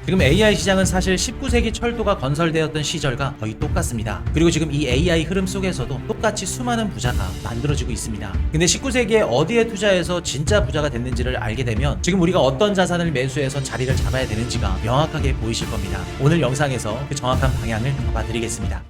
지금 AI 시장은 사실 19세기 철도가 건설되었던 시절과 거의 똑같습니다. 그리고 지금 이 AI 흐름 속에서도 똑같이 수많은 부자가 만들어지고 있습니다. 근데 19세기에 어디에 투자해서 진짜 부자가 됐는지를 알게 되면 지금 우리가 어떤 자산을 매수해서 자리를 잡아야 되는지가 명확하게 보이실 겁니다. 오늘 영상에서 그 정확한 방향을 잡아드리겠습니다.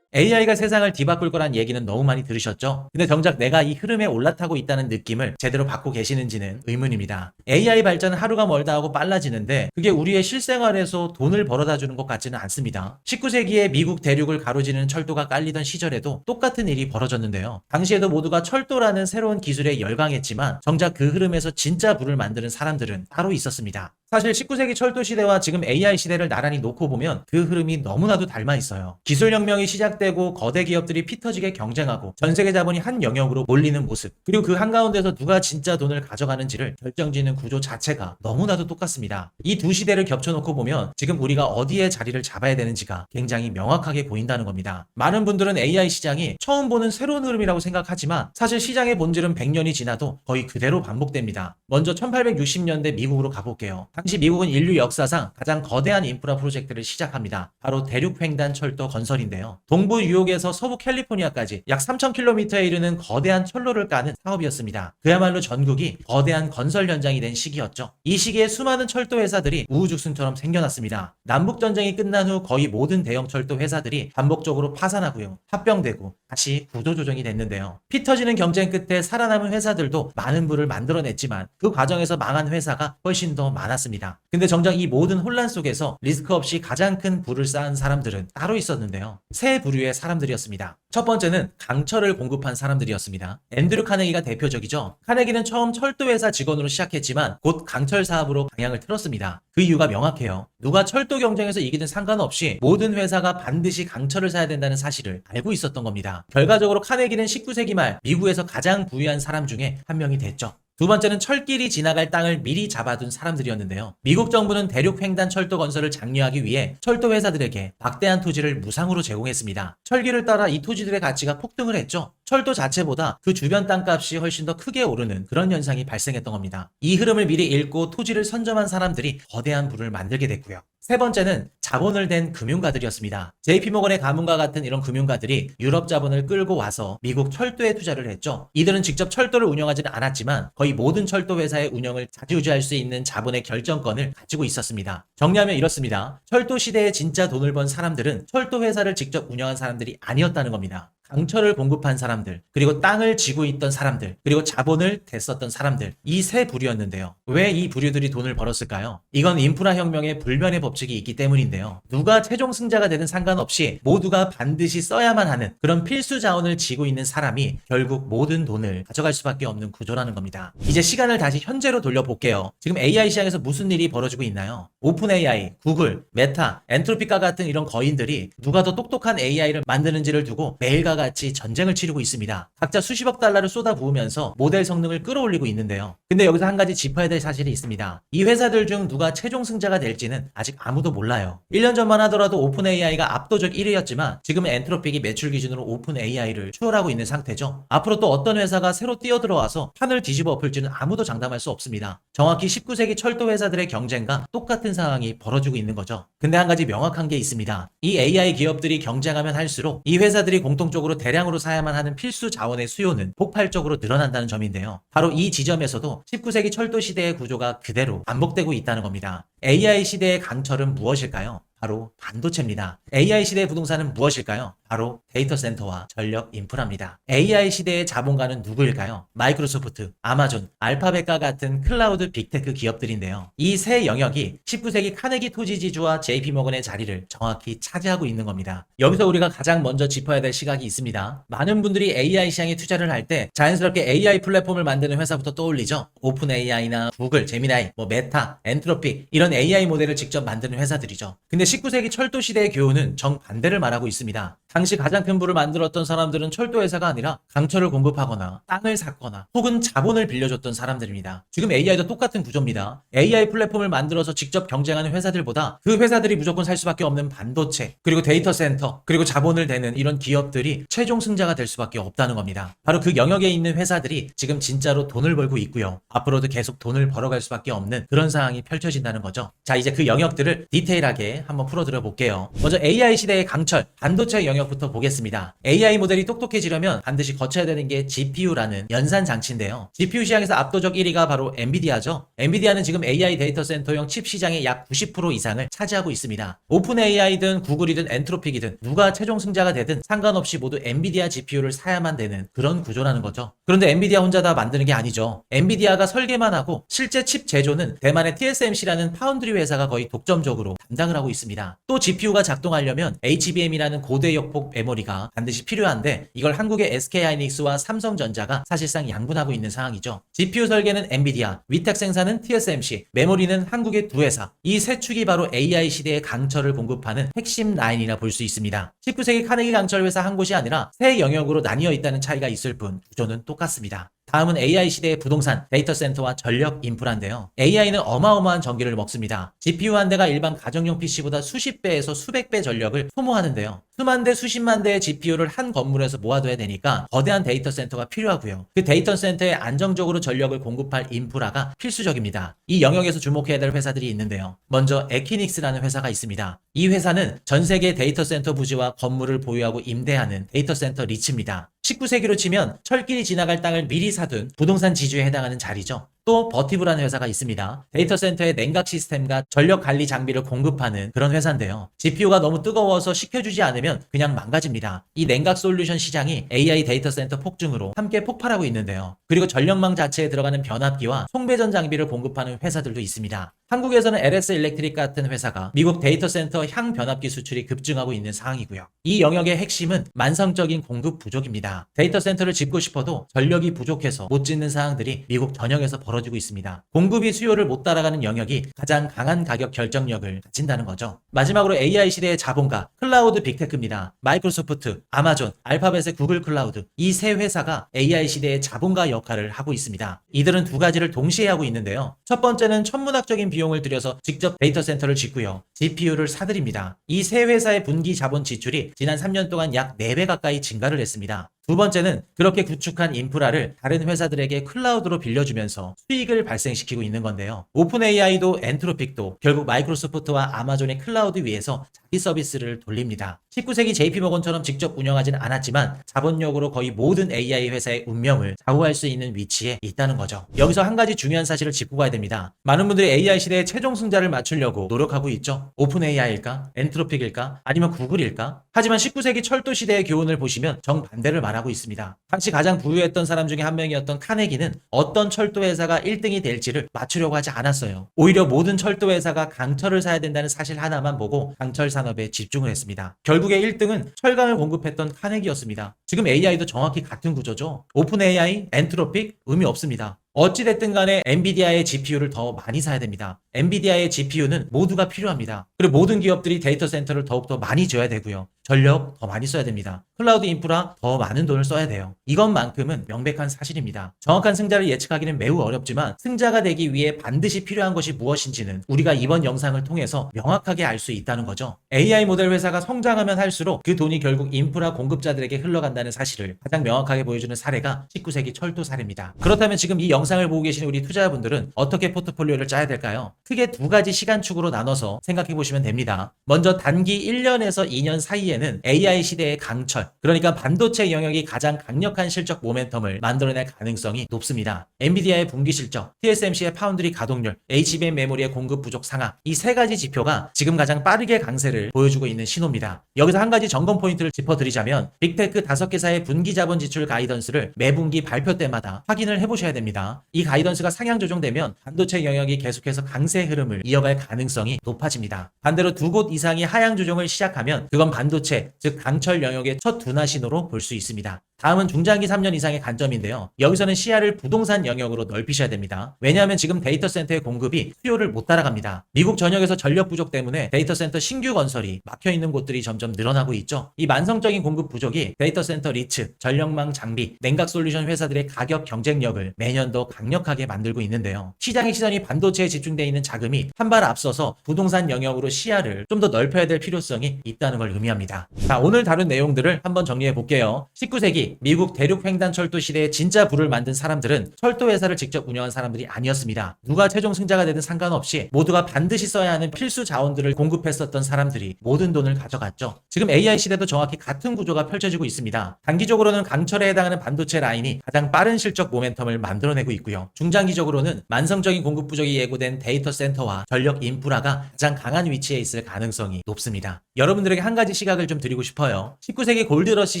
AI가 세상을 뒤바꿀 거란 얘기는 너무 많이 들으셨죠? 근데 정작 내가 이 흐름에 올라타고 있다는 느낌을 제대로 받고 계시는지는 의문입니다. AI 발전은 하루가 멀다 하고 빨라지는데 그게 우리의 실생활에서 돈을 벌어다 주는 것 같지는 않습니다. 19세기에 미국 대륙을 가로지르는 철도가 깔리던 시절에도 똑같은 일이 벌어졌는데요. 당시에도 모두가 철도라는 새로운 기술에 열광했지만 정작 그 흐름에서 진짜 부를 만드는 사람들은 따로 있었습니다. 사실 19세기 철도 시대와 지금 AI 시대를 나란히 놓고 보면 그 흐름이 너무나도 닮아 있어요. 기술혁명이 시작되고 거대 기업들이 피 터지게 경쟁하고 전 세계 자본이 한 영역으로 몰리는 모습, 그리고 그 한가운데서 누가 진짜 돈을 가져가는지를 결정짓는 구조 자체가 너무나도 똑같습니다. 이 두 시대를 겹쳐놓고 보면 지금 우리가 어디에 자리를 잡아야 되는지가 굉장히 명확하게 보인다는 겁니다. 많은 분들은 AI 시장이 처음 보는 새로운 흐름이라고 생각하지만 사실 시장의 본질은 100년이 지나도 거의 그대로 반복됩니다. 먼저 1860년대 미국으로 가볼게요. 당시 미국은 인류 역사상 가장 거대한 인프라 프로젝트를 시작합니다. 바로 대륙횡단 철도 건설인데요. 동부 뉴욕에서 서부 캘리포니아까지 약 3,000km에 이르는 거대한 철로를 까는 사업이었습니다. 그야말로 전국이 거대한 건설 현장이 된 시기였죠. 이 시기에 수많은 철도 회사들이 우후죽순처럼 생겨났습니다. 남북전쟁이 끝난 후 거의 모든 대형 철도 회사들이 반복적으로 파산하고요. 합병되고 다시 구조조정이 됐는데요. 피 터지는 경쟁 끝에 살아남은 회사들도 많은 부를 만들어냈지만 그 과정에서 망한 회사가 훨씬 더 많았습니다. 근데 정작 이 모든 혼란 속에서 리스크 없이 가장 큰 부를 쌓은 사람들은 따로 있었는데요. 세 부류의 사람들이었습니다. 첫 번째는 강철을 공급한 사람들이었습니다. 앤드류 카네기가 대표적이죠. 카네기는 처음 철도회사 직원으로 시작했지만 곧 강철 사업으로 방향을 틀었습니다. 그 이유가 명확해요. 누가 철도 경쟁에서 이기든 상관없이 모든 회사가 반드시 강철을 사야 된다는 사실을 알고 있었던 겁니다. 결과적으로 카네기는 19세기 말 미국에서 가장 부유한 사람 중에 한 명이 됐죠. 두 번째는 철길이 지나갈 땅을 미리 잡아둔 사람들이었는데요. 미국 정부는 대륙횡단 철도 건설을 장려하기 위해 철도 회사들에게 막대한 토지를 무상으로 제공했습니다. 철길을 따라 이 토지들의 가치가 폭등을 했죠. 철도 자체보다 그 주변 땅값이 훨씬 더 크게 오르는 그런 현상이 발생했던 겁니다. 이 흐름을 미리 읽고 토지를 선점한 사람들이 거대한 부를 만들게 됐고요. 세 번째는 자본을 댄 금융가들이었습니다. JP모건의 가문과 같은 이런 금융가들이 유럽 자본을 끌고 와서 미국 철도에 투자를 했죠. 이들은 직접 철도를 운영하지는 않았지만 거의 모든 철도 회사의 운영을 좌지우지할 수 있는 자본의 결정권을 가지고 있었습니다. 정리하면 이렇습니다. 철도 시대에 진짜 돈을 번 사람들은 철도 회사를 직접 운영한 사람들이 아니었다는 겁니다. 강철을 공급한 사람들, 그리고 땅을 쥐고 있던 사람들, 그리고 자본을 댔었던 사람들, 이 세 부류였는데요. 왜 이 부류들이 돈을 벌었을까요? 이건 인프라 혁명의 불변의 법칙이 있기 때문인데요. 누가 최종 승자가 되든 상관없이 모두가 반드시 써야만 하는 그런 필수 자원을 쥐고 있는 사람이 결국 모든 돈을 가져갈 수밖에 없는 구조라는 겁니다. 이제 시간을 다시 현재로 돌려볼게요. 지금 AI 시장에서 무슨 일이 벌어지고 있나요? 오픈 AI, 구글, 메타, 엔트로피카 같은 이런 거인들이 누가 더 똑똑한 AI를 만드는지를 두고 매일과 같이 전쟁을 치르고 있습니다. 각자 수십억 달러를 쏟아부으면서 모델 성능을 끌어올리고 있는데요. 근데 여기서 한 가지 짚어야 될 사실이 있습니다. 이 회사들 중 누가 최종 승자가 될지는 아직 아무도 몰라요. 1년 전만 하더라도 오픈 AI가 압도적 1위였지만 지금은 엔트로픽이 매출 기준으로 오픈 AI를 추월하고 있는 상태죠. 앞으로 또 어떤 회사가 새로 뛰어들어와서 판을 뒤집어 엎을지는 아무도 장담할 수 없습니다. 정확히 19세기 철도 회사들의 경쟁과 똑같은 상황이 벌어지고 있는 거죠. 근데 한 가지 명확한 게 있습니다. 이 AI 기업들이 경쟁하면 할수록 이 회사들이 공통적으로 대량으로 사야만 하는 필수 자원의 수요는 폭발적으로 늘어난다는 점인데요. 바로 이 지점에서도 19세기 철도 시대의 구조가 그대로 반복되고 있다는 겁니다. AI 시대의 강철은 무엇일까요? 바로 반도체입니다. AI 시대의 부동산은 무엇일까요? 바로 데이터 센터와 전력 인프라입니다. AI 시대의 자본가는 누구일까요? 마이크로소프트, 아마존, 알파벳과 같은 클라우드 빅테크 기업들인데요. 이 세 영역이 19세기 카네기 토지지주와 JP모건의 자리를 정확히 차지하고 있는 겁니다. 여기서 우리가 가장 먼저 짚어야 될 시각이 있습니다. 많은 분들이 AI 시장에 투자를 할 때 자연스럽게 AI 플랫폼을 만드는 회사부터 떠올리죠. 오픈 AI나 구글, 제미나이, 메타, 엔트로픽 이런 AI 모델을 직접 만드는 회사들이죠. 근데 19세기 철도 시대의 교훈은 정반대를 말하고 있습니다. 당시 가장 큰 부를 만들었던 사람들은 철도 회사가 아니라 강철을 공급하거나 땅을 샀거나 혹은 자본을 빌려줬던 사람들입니다. 지금 AI도 똑같은 구조입니다. AI 플랫폼을 만들어서 직접 경쟁하는 회사들보다 그 회사들이 무조건 살 수밖에 없는 반도체, 그리고 데이터 센터, 그리고 자본을 대는 이런 기업들이 최종 승자가 될 수밖에 없다는 겁니다. 바로 그 영역에 있는 회사들이 지금 진짜로 돈을 벌고 있고요. 앞으로도 계속 돈을 벌어갈 수밖에 없는 그런 상황이 펼쳐진다는 거죠. 자, 이제 그 영역들을 디테일하게 한번 풀어드려 볼게요. 먼저 AI 시대의 강철, 반도체 영역부터 보겠습니다. AI 모델이 똑똑해지려면 반드시 거쳐야 되는 게 GPU라는 연산 장치인데요. GPU 시장에서 압도적 1위가 바로 엔비디아죠. 엔비디아는 지금 AI 데이터 센터용 칩 시장의 약 90% 이상을 차지하고 있습니다. 오픈 AI든 구글이든 엔트로픽이든 누가 최종 승자가 되든 상관없이 모두 엔비디아 GPU를 사야만 되는 그런 구조라는 거죠. 그런데 엔비디아 혼자 다 만드는 게 아니죠. 엔비디아가 설계만 하고 실제 칩 제조는 대만의 TSMC라는 파운드리 회사가 거의 독점적으로 담당을 하고 있습니다. 또 GPU가 작동하려면 HBM이라는 고대 역폭 메모리가 반드시 필요한데 이걸 한국의 SK하이닉스와 삼성전자가 사실상 양분하고 있는 상황이죠. GPU 설계는 엔비디아, 위탁 생산은 TSMC, 메모리는 한국의 두 회사. 이 세 축이 바로 AI 시대의 강철을 공급하는 핵심 라인이라 볼 수 있습니다. 19세기 카네기 강철 회사 한 곳이 아니라 세 영역으로 나뉘어 있다는 차이가 있을 뿐 구조는 똑같습니다. 다음은 AI 시대의 부동산, 데이터 센터와 전력 인프라인데요. AI는 어마어마한 전기를 먹습니다. GPU 한 대가 일반 가정용 PC보다 수십 배에서 수백 배 전력을 소모하는데요. 수만 대, 수십만 대의 GPU를 한 건물에서 모아둬야 되니까 거대한 데이터 센터가 필요하고요. 그 데이터 센터에 안정적으로 전력을 공급할 인프라가 필수적입니다. 이 영역에서 주목해야 될 회사들이 있는데요. 먼저 에키닉스라는 회사가 있습니다. 이 회사는 전 세계 데이터 센터 부지와 건물을 보유하고 임대하는 데이터 센터 리츠입니다. 19세기로 치면 철길이 지나갈 땅을 미리 사둔 부동산 지주에 해당하는 자리죠. 또 버티브라는 회사가 있습니다. 데이터 센터의 냉각 시스템과 전력 관리 장비를 공급하는 그런 회사인데요. GPU가 너무 뜨거워서 식혀주지 않으면 그냥 망가집니다. 이 냉각 솔루션 시장이 AI 데이터 센터 폭증으로 함께 폭발하고 있는데요. 그리고 전력망 자체에 들어가는 변압기와 송배전 장비를 공급하는 회사들도 있습니다. 한국에서는 LS 일렉트릭 같은 회사가 미국 데이터 센터 향 변압기 수출이 급증하고 있는 상황이고요. 이 영역의 핵심은 만성적인 공급 부족입니다. 데이터 센터를 짓고 싶어도 전력이 부족해서 못 짓는 상황들이 미국 전역에서 벌어지고 있습니다. 공급이 수요를 못 따라가는 영역이 가장 강한 가격 결정력을 가진다는 거죠. 마지막으로 AI 시대의 자본가, 클라우드 빅테크입니다. 마이크로소프트, 아마존, 알파벳의 구글 클라우드, 이 세 회사가 AI 시대의 자본가 역할을 하고 있습니다. 이들은 두 가지를 동시에 하고 있는데요. 첫 번째는 천문학적인 비용을 들여서 직접 데이터 센터를 짓고요. GPU를 사들입니다. 이 세 회사의 분기 자본 지출이 지난 3년 동안 약 4배 가까이 증가를 했습니다. 두 번째는 그렇게 구축한 인프라를 다른 회사들에게 클라우드로 빌려주면서 수익을 발생시키고 있는 건데요. 오픈 AI도 엔트로픽도 결국 마이크로소프트와 아마존의 클라우드 위에서 자기 서비스를 돌립니다. 19세기 JP모건처럼 직접 운영하진 않았지만 자본력으로 거의 모든 AI 회사의 운명을 좌우할 수 있는 위치에 있다는 거죠. 여기서 한 가지 중요한 사실을 짚고 가야 됩니다. 많은 분들이 AI 시대의 최종 승자를 맞추려고 노력하고 있죠. 오픈 AI일까? 엔트로픽일까? 아니면 구글일까? 하지만 19세기 철도 시대의 교훈을 보시면 정반대를 말하고 있습니다. 당시 가장 부유했던 사람 중에 한 명이었던 카네기는 어떤 철도 회사가 1등이 될지를 맞추려고 하지 않았어요. 오히려 모든 철도 회사가 강철을 사야 된다는 사실 하나만 보고 강철 산업에 집중을 했습니다. 결국에 1등은 철강을 공급했던 카네기였습니다. 지금 AI도 정확히 같은 구조죠. 오픈 AI, 엔트로픽 의미 없습니다. 어찌됐든 간에 엔비디아의 GPU를 더 많이 사야 됩니다. 엔비디아의 GPU는 모두가 필요합니다. 그리고 모든 기업들이 데이터 센터를 더욱더 많이 지어야 되고요. 전력 더 많이 써야 됩니다. 클라우드 인프라 더 많은 돈을 써야 돼요. 이것만큼은 명백한 사실입니다. 정확한 승자를 예측하기는 매우 어렵지만 승자가 되기 위해 반드시 필요한 것이 무엇인지는 우리가 이번 영상을 통해서 명확하게 알 수 있다는 거죠. AI 모델 회사가 성장하면 할수록 그 돈이 결국 인프라 공급자들에게 흘러간다는 사실을 가장 명확하게 보여주는 사례가 19세기 철도 사례입니다. 그렇다면 지금 이 영상을 보고 계시는 우리 투자자분들은 어떻게 포트폴리오를 짜야 될까요? 크게 두 가지 시간축으로 나눠서 생각해 보시면 됩니다. 먼저 단기 1년에서 2년 사이에는 AI 시대의 강철, 그러니까 반도체 영역이 가장 강력한 실적 모멘텀을 만들어낼 가능성이 높습니다. 엔비디아의 분기 실적, TSMC의 파운드리 가동률, HBM 메모리의 공급 부족 상황, 이 세 가지 지표가 지금 가장 빠르게 강세를 보여주고 있는 신호입니다. 여기서 한 가지 점검 포인트를 짚어드리자면 빅테크 5개사의 분기 자본 지출 가이던스를 매분기 발표 때마다 확인을 해보셔야 됩니다. 이 가이던스가 상향 조정되면 반도체 영역이 계속해서 강세 흐름을 이어갈 가능성이 높아집니다. 반대로 두 곳 이상이 하향 조정을 시작하면 그건 반도체, 즉 강철 영역의 첫 둔화 신호로 볼 수 있습니다. 다음은 중장기 3년 이상의 관점인데요. 여기서는 시야를 부동산 영역으로 넓히셔야 됩니다. 왜냐하면 지금 데이터 센터의 공급이 수요를 못 따라갑니다. 미국 전역에서 전력 부족 때문에 데이터 센터 신규 건설이 막혀있는 곳들이 점점 늘어나고 있죠. 이 만성적인 공급 부족이 데이터 센터 리츠, 전력망 장비, 냉각 솔루션 회사들의 가격 경쟁력을 매년 더 강력하게 만들고 있는데요. 시장의 시선이 반도체에 집중되어 있는 자금이 한 발 앞서서 부동산 영역으로 시야를 좀 더 넓혀야 될 필요성이 있다는 걸 의미합니다. 자, 오늘 다룬 내용들을 한번 정리해 볼게요. 19세기 미국 대륙 횡단 철도 시대에 진짜 부를 만든 사람들은 철도 회사를 직접 운영한 사람들이 아니었습니다. 누가 최종 승자가 되든 상관없이 모두가 반드시 써야 하는 필수 자원들을 공급했었던 사람들이 모든 돈을 가져갔죠. 지금 AI 시대도 정확히 같은 구조가 펼쳐지고 있습니다. 단기적으로는 강철에 해당하는 반도체 라인이 가장 빠른 실적 모멘텀을 만들어내고 있고요. 중장기적으로는 만성적인 공급 부족이 예고된 데이터 센터와 전력 인프라가 가장 강한 위치에 있을 가능성이 높습니다. 여러분들에게 한 가지 시각을 좀 드리고 싶어요. 19세기 골드러시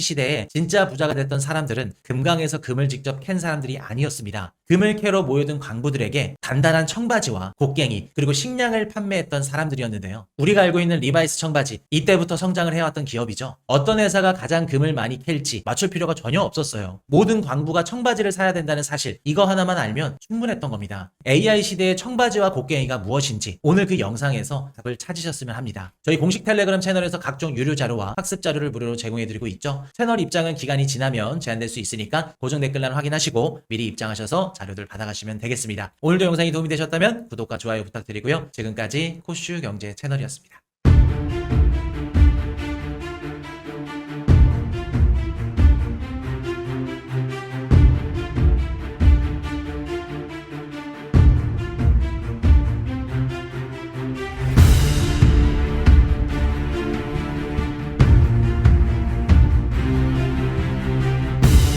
시대에 진짜 부자가 됐던 사람들은 금강에서 금을 직접 캔 사람들이 아니었습니다. 금을 캐러 모여든 광부들에게 단단한 청바지와 곡괭이 그리고 식량을 판매했던 사람들이었는데요. 우리가 알고 있는 리바이스 청바지, 이때부터 성장을 해왔던 기업이죠. 어떤 회사가 가장 금을 많이 캘지 맞출 필요가 전혀 없었어요. 모든 광부가 청바지를 사야 된다는 사실, 이거 하나만 알면 충분했던 겁니다. AI 시대의 청바지와 곡괭이가 무엇인지 오늘 그 영상에서 답을 찾으셨으면 합니다. 저희 공식 텔레그램 채널에서 각종 유료 자료와 학습 자료를 무료로 제공해드리고 있죠. 채널 입장은 기간이 지나면 제한될 수 있으니까 고정 댓글란 확인하시고 미리 입장하셔서 자료들 받아가시면 되겠습니다. 오늘도 영상이 도움이 되셨다면 구독과 좋아요 부탁드리고요. 지금까지 코슈 경제 채널이었습니다.